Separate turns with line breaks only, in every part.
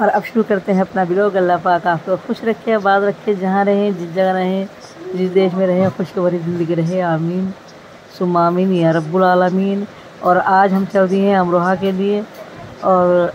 और अब शुरू करते हैं अपना ब्लॉग। अल्लाह पाक आपको खुश रखे, आबाद रखे, जहाँ रहें, जिस जगह रहें, जिस देश में रहें, खुशखबरी ज़िंदगी रहे। आमीन सुम्मा आमीन या रब्बुल आलमीन। और आज हम चल दिए हैं अमरोहा के लिए, और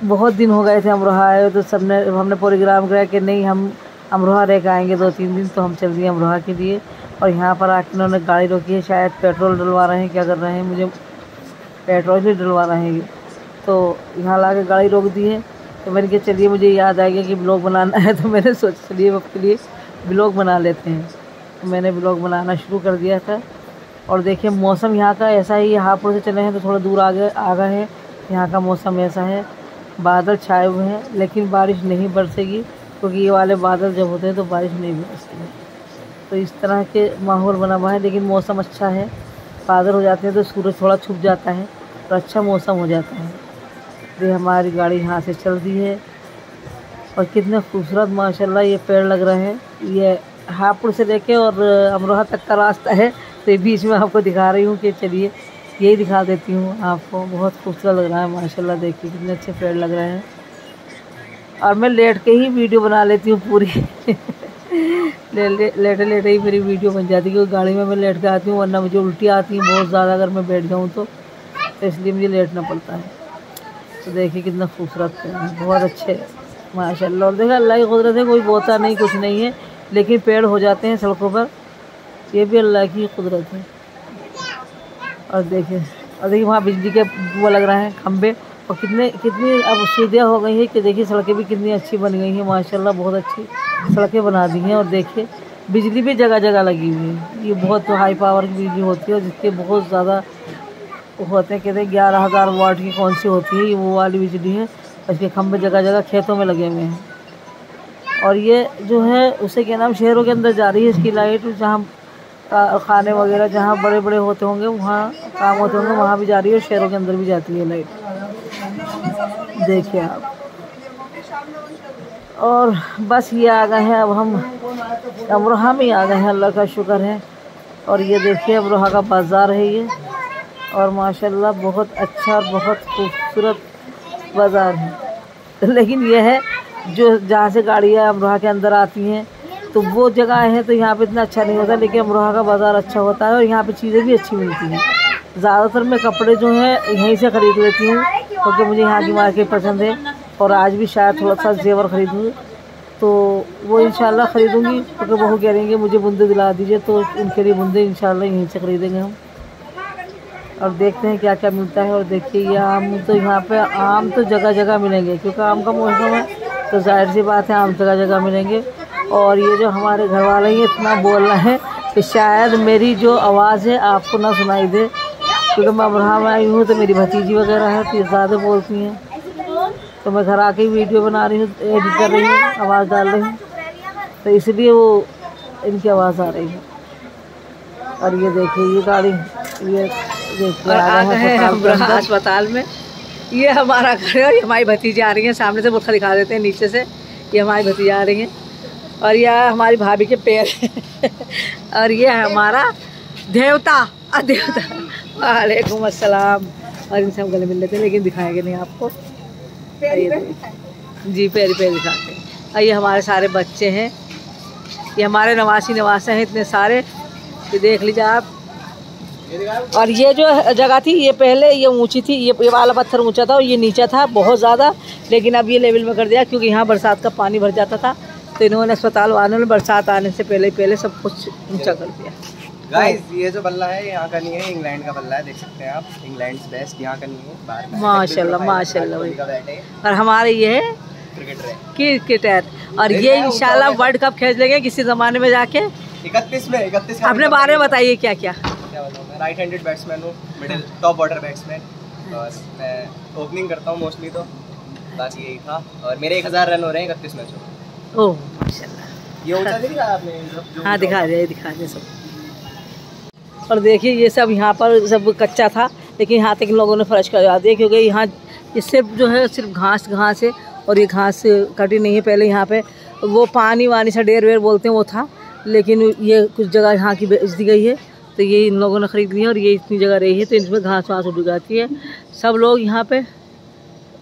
बहुत दिन हो गए थे अमरोहा आए, तो हमने प्रोग्राम किया कि नहीं हम अमरोहा रह के आएँगे 2-3 दिन, तो हम चल दिए अमरोहा के लिए। और यहाँ पर आके उन्होंने गाड़ी रोकी है, शायद पेट्रोल डलवा रहे हैं, क्या कर रहे हैं, मुझे पेट्रोल ही डलवा रहे हैं। तो यहाँ ला के गाड़ी रोक दी है, तो मैंने कहा चलिए मुझे याद आ गया कि ब्लॉग बनाना है, तो मैंने सोचा चलिए आपके लिए ब्लॉग बना लेते हैं। तो मैंने ब्लॉग बनाना शुरू कर दिया था। और देखिए मौसम यहाँ का ऐसा ही, हापुड़ से चले हैं तो थोड़ा दूर आगे है, यहाँ का मौसम ऐसा है, बादल छाए हुए हैं, लेकिन बारिश नहीं बरसेगी, क्योंकि ये वाले बादल जब होते हैं तो बारिश नहीं बरसती है। तो इस तरह के माहौल बना हुआ है, लेकिन मौसम अच्छा है। बादल हो जाते हैं तो सूरज थोड़ा छुप जाता है, तो अच्छा मौसम हो जाता है। ये हमारी गाड़ी यहाँ से चल दी है, और कितने खूबसूरत माशाल्लाह ये पेड़ लग रहे हैं। ये हापुड़ से लेके और अमरोहा तक का रास्ता है, तो ये बीच में आपको दिखा रही हूँ कि चलिए यही दिखा देती हूँ आपको। बहुत खूबसूरत लग रहा है माशाल्लाह, देखिए कितने अच्छे पेड़ लग रहे हैं। और मैं लेट के ही वीडियो बना लेती हूँ पूरी लेटे लेटे ही मेरी वीडियो बन जाती है, क्योंकि गाड़ी में मैं लेट के आती हूँ, वरना मुझे उल्टी आती है बहुत ज़्यादा अगर मैं बैठ जाऊँ तो इसलिए मुझे लेटना पड़ता है। तो देखिए कितना खूबसूरत पेड़ है, बहुत अच्छे माशाल्लाह। और देखा अल्लाह की कुदरत है, कोई बोता नहीं, कुछ नहीं है, लेकिन पेड़ हो जाते हैं सड़कों पर, ये भी अल्लाह की कुदरत है। और देखिए वहाँ बिजली के वो लग रहे हैं खंबे, और कितनी अब सुविधा हो गई है कि देखिए सड़कें भी कितनी अच्छी बन गई हैं माशाल्लाह, बहुत अच्छी सड़कें बना दी हैं। और देखिए बिजली भी जगह जगह लगी हुई है, ये बहुत हाई पावर की बिजली होती है, और जिसके बहुत ज़्यादा होते हैं, कहते हैं 11,000 वाट की कौन सी होती है, ये वो वाली बिजली है। इसके खंभे जगह जगह खेतों में लगे हुए हैं। और ये जो है उसे क्या नाम, शहरों के अंदर जा रही है इसकी लाइट, जहाँ खाने वगैरह जहाँ बड़े बड़े होते होंगे, वहाँ काम होते होंगे, वहाँ भी जा रही है, और शहरों के अंदर भी जाती है लाइट, देखिए आप। और बस ये आ गए हैं, अब हम अमरोहा में आ गए हैं, अल्लाह का शुक्र है। और ये देखिए अमरोहा का बाज़ार है ये, और माशाल्लाह बहुत अच्छा और बहुत खूबसूरत बाज़ार है। लेकिन यह है जो जहाँ से गाड़ियाँ अमरोहा के अंदर आती हैं, तो वो जगह है, तो यहाँ पे इतना अच्छा नहीं होता, लेकिन अमरोहा का बाज़ार अच्छा होता है, और यहाँ पे चीज़ें भी अच्छी मिलती हैं। ज़्यादातर मैं कपड़े जो हैं यहीं से ख़रीद लेती हूँ, क्योंकि मुझे यहाँ की मार्केट पसंद है। और आज भी शायद थोड़ा सा जेवर ख़रीदूँ, तो वो इंशाल्लाह ख़रीदूँगी, क्योंकि बहू कह रही है मुझे बुंदे दिला दीजिए, तो उनके लिए बुंदे इंशाल्लाह यहीं से ख़रीदेंगे हम। और देखते हैं क्या क्या मिलता है। और देखिए ये आम, तो यहाँ पे आम तो जगह जगह मिलेंगे, क्योंकि आम का मौसम है, तो जाहिर सी बात है आम जगह जगह मिलेंगे। और ये जो हमारे घर वाले हैं इतना बोल रहे हैं कि शायद मेरी जो आवाज़ है आपको ना सुनाई दे, क्योंकि मैं अमरोहा में आई हूँ, तो मेरी भतीजी वगैरह है, तो ज़्यादा बोलती हैं, तो मैं घर आके वीडियो बना रही हूँ, एडिट कर रही हूँ, आवाज़ डाल रही हूँ, तो इसलिए वो इनकी आवाज़ आ रही है। और ये देखिए ये गाड़ी, ये देखिए आ गए हैं अस्पताल में। ये हमारा घर है, और ये हमारी भतीजी आ रही है, सामने से बुरखा दिखा देते हैं, नीचे से ये हमारी भतीजी आ रही हैं। और यह हमारी भाभी के पैर और ये हमारा देवता वालेकुम अस्सलाम। और इनसे हम गले मिल लेते हैं, लेकिन दिखाएंगे नहीं आपको, जी पैर दिखाते हैं। और ये हमारे सारे बच्चे हैं, ये हमारे नवासे हैं इतने सारे, ये देख लीजिए आप। और ये जो जगह थी ये पहले ये ऊंची थी, ये वाला पत्थर ऊंचा था और ये नीचा था बहुत ज़्यादा, लेकिन अब ये लेवल में कर दिया, क्योंकि यहाँ बरसात का पानी भर जाता था, तो इन्होंने अस्पताल वालों ने बरसात आने से पहले सब कुछ ऊंचा कर दिया।
गाइस ये जो बल्ला है यहाँ का नहीं है, इंग्लैंड का बल्ला है, देख सकते हैं आप, इंग्लैंड बेस्ट, यहाँ का नहीं है, बाहर का।
माशाल्लाह और हमारे ये है क्रिकेटर, और ये इंशाल्लाह वर्ल्ड कप खेल लेंगे किसी ज़माने में जाके।
31 में
अपने बारे में बताइए क्या क्या।
मैं राइट हैंडेड बैट्समैन हूँ, मिडिल टॉप ऑर्डर बैट्समैन, बस मैं ओपनिंग करता हूँ मोस्टली, तो बस यही था। और मेरे 1000 रन हो रहे हैं 31 मैचों में।
ओह माशाल्लाह,
ये ऊंचा नहीं दिखाया आपने?
हाँ दिखा दे सब। और देखिए ये सब यहाँ पर सब कच्चा था, लेकिन यहाँ तक इन लोगों ने फर्श करवा दिया, क्योंकि यहाँ इससे जो है सिर्फ घास है, और ये घास कटी नहीं है। पहले यहाँ पे वो पानी वानी सा डेर वेर बोलते हैं वो था, लेकिन ये कुछ जगह यहाँ की बेच दी गई है, तो ये इन लोगों ने ख़रीद ली है, और ये इतनी जगह रही है, तो इसमें घास वास उग जाती है। सब लोग यहाँ पे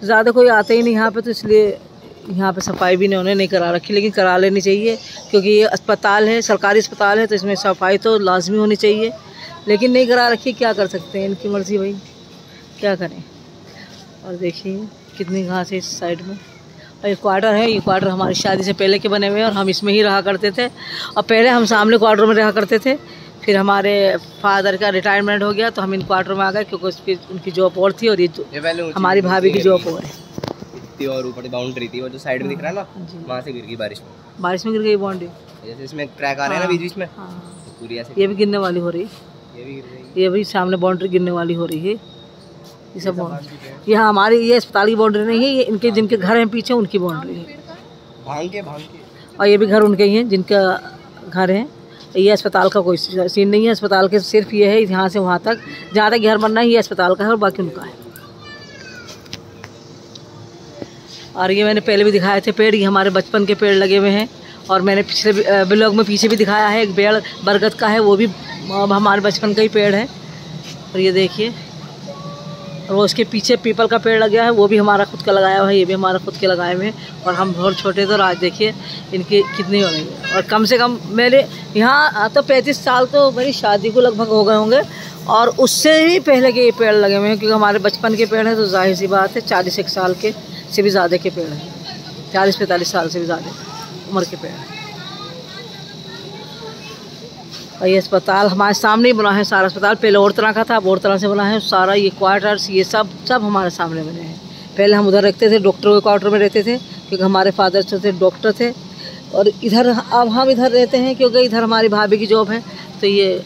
ज़्यादा कोई आते ही नहीं यहाँ पे, तो इसलिए यहाँ पे सफाई भी इन्होंने नहीं करा रखी, लेकिन करा लेनी चाहिए क्योंकि ये अस्पताल है, सरकारी अस्पताल है, तो इसमें सफाई तो लाजमी होनी चाहिए, लेकिन नहीं करा रखी। क्या कर सकते हैं, इनकी मर्ज़ी भाई, क्या करें। और देखिए कितनी घास है इस साइड में। और ये क्वार्टर है, ये क्वार्टर हमारी शादी से पहले के बने हुए हैं और हम इसमें ही रहा करते थे। और पहले हम सामने क्वार्टर में रहा करते थे, फिर हमारे फादर का रिटायरमेंट हो गया तो हम इन क्वार्टर में आ गए क्योंकि उसकी उनकी जॉब और थी और ये हमारी भाभी की जॉब और है।
और ऊपर बाउंड्री थी वो जो साइड में दिख रहा है ना, वहाँ से गिर गई बारिश में
गिर गई बाउंड्री,
जैसे इसमें क्रैक आ रहे हैं ना बीच में, पूरी ऐसे।
ये भी गिरने वाली हो रही,
ये भी गिर रही,
ये भी सामने बाउंड्री गिरने वाली हो रही है। ये सब ये हमारी, ये अस्पताल की बाउंड्री नहीं है, ये इनके जिनके घर हैं पीछे उनकी बाउंड्री है, भांग के। और ये भी घर उनके ही हैं जिनका घर है। ये अस्पताल का कोई सीन नहीं है, अस्पताल के सिर्फ ये है यहाँ से वहाँ तक, जहाँ तक घर बनना है ये अस्पताल का है और बाकी उनका है। और ये मैंने पहले भी दिखाए थे पेड़, ये हमारे बचपन के पेड़ लगे हुए हैं। और मैंने पिछले ब्लॉग में पीछे भी दिखाया है, एक पेड़ बरगद का है, वो भी हमारे बचपन का ही पेड़ है। और ये देखिए, और वो उसके पीछे पीपल का पेड़ लगा है, वो भी हमारा खुद का लगाया हुआ है, ये भी हमारा खुद के लगाए हुए हैं। और हम बहुत छोटे थे और आज देखिए इनकी कितनी हो रही है। और कम से कम मेरे यहाँ तो 35 साल तो मेरी शादी को लगभग हो गए होंगे, और उससे भी पहले के ये पेड़ लगे हुए हैं, क्योंकि हमारे बचपन के पेड़ हैं तो जाहिर सी बात है 41 साल के से भी ज़्यादा के पेड़ हैं, 40-45 साल से भी ज़्यादा उम्र के पेड़ हैं। और ये अस्पताल हमारे सामने ही बना है, सारा अस्पताल पहले और तरह का था, अब और तरह से बना है सारा। ये क्वार्टर्स ये सब हमारे सामने बने हैं। पहले हम उधर रहते थे, डॉक्टरों के क्वार्टर में रहते थे क्योंकि हमारे फादर जो थे डॉक्टर थे, और इधर अब हम इधर रहते हैं क्योंकि इधर हमारी भाभी की जॉब है। तो ये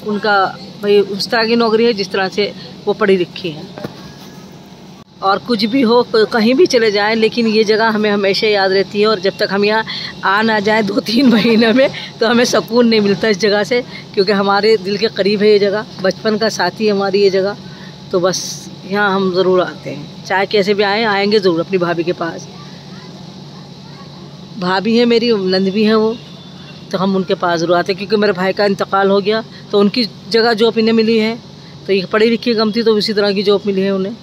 उनका भाई उस तरह की नौकरी है जिस तरह से वो पढ़ी लिखी है। और कुछ भी हो, कहीं भी चले जाएं, लेकिन ये जगह हमें हमेशा याद रहती है। और जब तक हम यहाँ आ ना जाएं 2-3 महीने में, तो हमें सुकून नहीं मिलता इस जगह से, क्योंकि हमारे दिल के करीब है ये जगह, बचपन का साथी है हमारी ये जगह। तो बस यहाँ हम ज़रूर आते हैं, चाहे कैसे भी आएंगे ज़रूर अपनी भाभी के पास। भाभी है मेरी, नंद भी हैं वो, तो हम उनके पास ज़रूर आते हैं। क्योंकि मेरे भाई का इंतकाल हो गया तो उनकी जगह जॉब इन्हें मिली है, तो ये पढ़ी लिखी कम थी तो इसी तरह की जॉब मिली है उन्हें।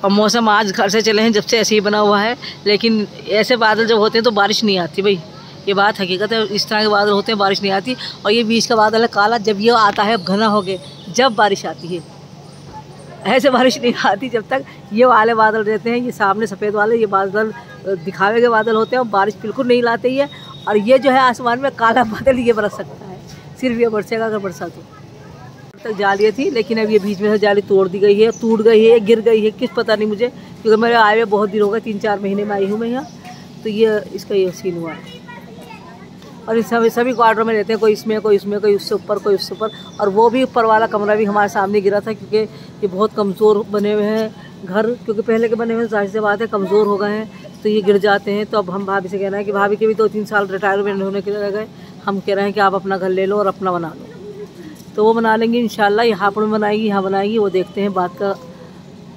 और मौसम आज घर से चले हैं जब से ऐसे ही बना हुआ है, लेकिन ऐसे बादल जब होते हैं तो बारिश नहीं आती भाई, ये बात हकीकत है। इस तरह के बादल होते हैं बारिश नहीं आती। और ये बीच का बादल है काला, जब ये आता है घना हो के जब बारिश आती है, ऐसे बारिश नहीं आती जब तक ये वाले बादल रहते हैं। ये सामने सफ़ेद वाले ये बादल दिखावे के बादल होते हैं और बारिश बिल्कुल नहीं लाते ही है। और ये जो है आसमान में काला बादल, ये बरस सकता है, सिर्फ ये बरसेगा अगर बरसात हो। तक जालियाँ थी, लेकिन अब ये बीच में से जाली तोड़ दी गई है, टूट गई है, गिर गई है, किस पता नहीं मुझे, क्योंकि मेरे आए हुए बहुत दिन हो गए, 3-4 महीने में आई हूँ मैं यहाँ। तो ये इसका ये सीन हुआ है। और इस सभी क्वार्टर में रहते हैं, कोई इसमें कोई उसमें, कोई उससे ऊपर कोई उससे ऊपर। और वो भी ऊपर वाला कमरा भी हमारे सामने गिरा था, क्योंकि ये बहुत कमज़ोर बने हुए हैं घर, क्योंकि पहले के बने हुए जाहिर सी बात है कमज़ोर हो गए हैं, तो ये गिर जाते हैं। तो अब हम भाभी से कहना है कि भाभी के भी 2-3 साल रिटायरमेंट होने के रह गए, हम कह रहे हैं कि आप अपना घर ले लो और अपना बना लो। तो वो बना लेंगे इंशाल्लाह, यहाँ पर बनाएगी, यहाँ बनाएगी, वो देखते हैं, बात का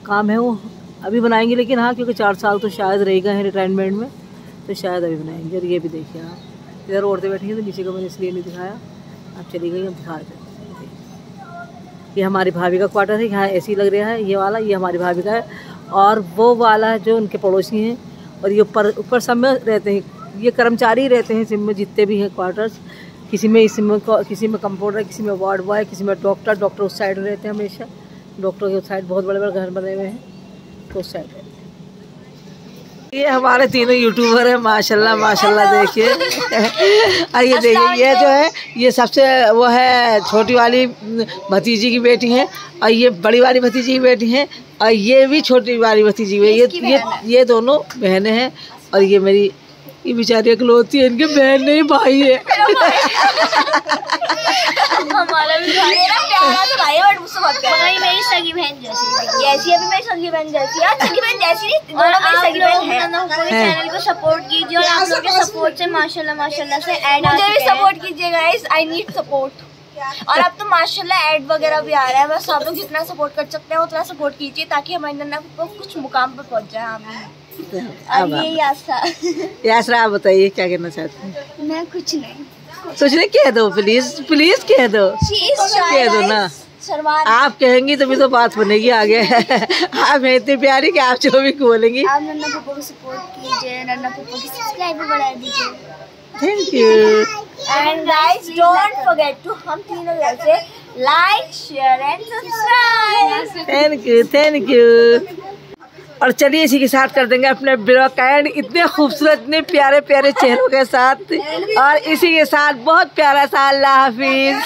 काम है वो, अभी बनाएंगे। लेकिन हाँ, क्योंकि 4 साल तो शायद रह गए हैं रिटायरमेंट में, तो शायद अभी बनाएंगे। और ये भी देखिए हाँ, इधर औरतें बैठी हैं, तो नीचे का मैंने इसलिए नहीं दिखाया, अब चली गई, अब दिखा देते हैं। ये हमारी भाभी का क्वार्टर है, यहाँ ऐसी लग रहा है, ये वाला ये हमारी भाभी का है। और वो वाला है जो उनके पड़ोसी हैं, और ये ऊपर सब में रहते हैं, ये कर्मचारी रहते हैं सिम में, जितने भी हैं क्वार्टर्स। किसी में कंपाउंडर, किसी में वार्ड बॉय, किसी में डॉक्टर उस साइड में रहते हैं हमेशा। डॉक्टर के उस साइड बहुत बड़े बड़े घर बने हुए हैं, तो उस साइड रहते हैं। ये हमारे तीनों यूट्यूबर हैं माशाल्लाह माशाल्लाह, देखिए। और ये देखिए, ये जो है ये सबसे वो है छोटी वाली भतीजी की बेटी है, और ये बड़ी वाली भतीजी की बेटी है, और ये भी छोटी वाली भतीजी है। ये दोनों बहनें हैं। और ये मेरी ये बेचारी इकलौती है, इनके बहन नहीं भाई है।
हमारा भी भाई है, प्यारा तो भाई है, बट मुझसे बहुत प्यारा है। मेरी सगी बहन जैसी है, अभी मेरी सगी बहन जैसी है। सगी बहन जैसी नहीं, दोनों मेरी सगी बहन है। चैनल को सपोर्ट कीजिए, और आप लोगों के सपोर्ट से माशाल्लाह से ऐड मुझे भी सपोर्ट कीजिए गाइस, आई नीड सपोर्ट। और अब तो माशाल्लाह ऐड वगैरह भी आ रहा है, बस आप लोग जितना सपोर्ट कर सकते हैं उतना सपोर्ट कीजिए, ताकि हमारे नन्ना को कुछ मुकाम पर पहुंच जाए। आमीन। अब ये
यासरा, आप बताइए क्या कहना चाहते हैं?
मैं कुछ नहीं,
सोच रहे, कह दो प्लीज, प्लीज कह दो, कह दो ना। आप कहेंगी तभी तो बात बनेगी आगे। आप हैं इतनी प्यारी कि आप जो भी बोलेंगी।
आप नन्ना पप्पा को सपोर्ट कीजिए, नन्ना पप्पा की सब्सक्राइबर बढ़ा दीजिए।
Thank you.
And guys don't forget to हम तीनों जैसे like share and subscribe.
Thank you, thank you. और चलिए इसी के साथ कर देंगे अपने ब्लॉग का एंड, इतने खूबसूरत इतने प्यारे प्यारे चेहरों के साथ। और इसी के साथ बहुत प्यारा सा अल्लाह हाफिज।